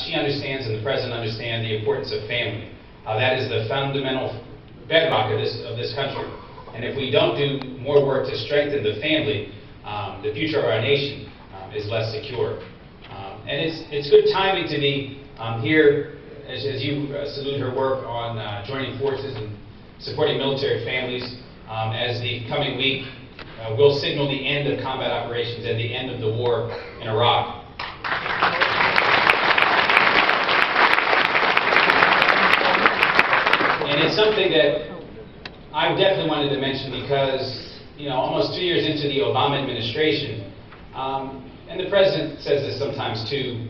she understands and the President understand the importance of family. That is the fundamental bedrock of this country. And if we don't do more work to strengthen the family, the future of our nation is less secure. And it's good timing to be here as you salute her work on joining forces and supporting military families, as the coming week will signal the end of combat operations and the end of the war in Iraq. And it's something that I definitely wanted to mention because, almost 2 years into the Obama administration, and the President says this sometimes too,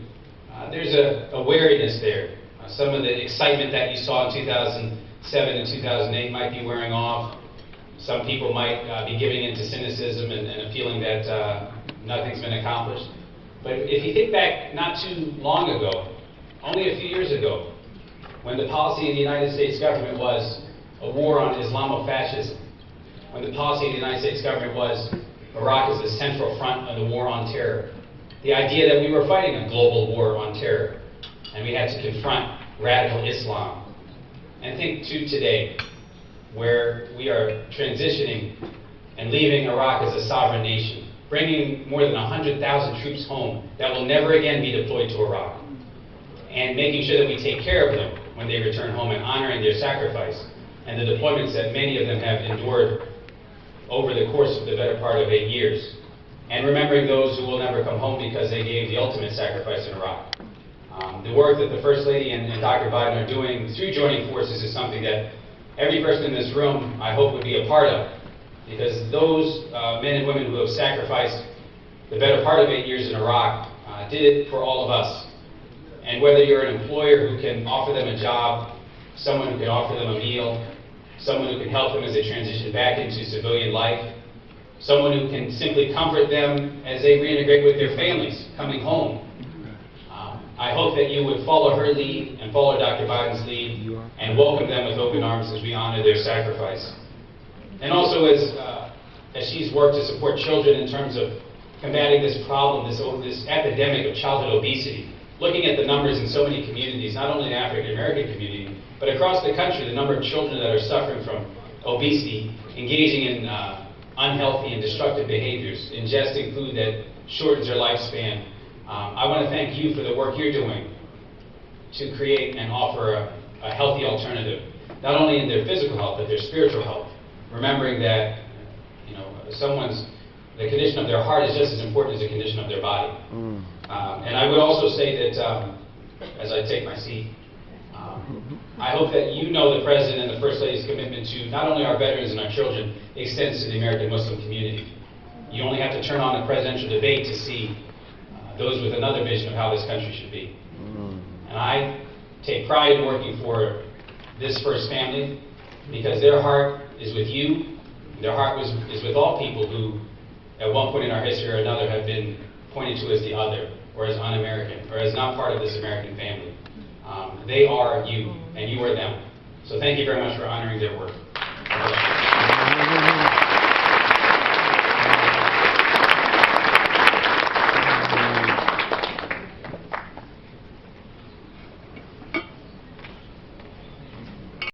there's a wariness there. Some of the excitement that you saw in 2007 and 2008 might be wearing off. Some people might be giving into cynicism and a feeling that nothing's been accomplished. But if you think back not too long ago, only a few years ago, when the policy of the United States government was a war on Islamofascism, when the policy of the United States government was Iraq is the central front of the war on terror, the idea that we were fighting a global war on terror, and we had to confront radical Islam. And think to today, where we are transitioning and leaving Iraq as a sovereign nation, bringing more than 100,000 troops home that will never again be deployed to Iraq, and making sure that we take care of them when they return home and honoring their sacrifice and the deployments that many of them have endured over the course of the better part of 8 years, and remembering those who will never come home because they gave the ultimate sacrifice in Iraq. The work that the First Lady and Dr. Biden are doing through joining forces is something that every person in this room, I hope, would be a part of, because those men and women who have sacrificed the better part of 8 years in Iraq did it for all of us. And whether you're an employer who can offer them a job, someone who can offer them a meal, someone who can help them as they transition back into civilian life, someone who can simply comfort them as they reintegrate with their families coming home, I hope that you would follow her lead and follow Dr. Biden's lead and welcome them with open arms as we honor their sacrifice. And also as she's worked to support children in terms of combating this problem, this epidemic of childhood obesity, looking at the numbers in so many communities, not only the African American community, but across the country, the number of children that are suffering from obesity, engaging in unhealthy and destructive behaviors, ingesting food that shortens their lifespan. I want to thank you for the work you're doing to create and offer a healthy alternative, not only in their physical health, but their spiritual health. Remembering that, the condition of their heart is just as important as the condition of their body. And I would also say that, as I take my seat, I hope that you know the President and the First Lady's commitment to not only our veterans and our children extends to the American Muslim community. You only have to turn on the presidential debate to see those with another vision of how this country should be. And I take pride in working for this first family because their heart is with you. Their heart is with all people who, at one point in our history or another, have been pointed to as the other, or as un-American, or as not part of this American family. They are you, and you are them. So thank you very much for honoring their work.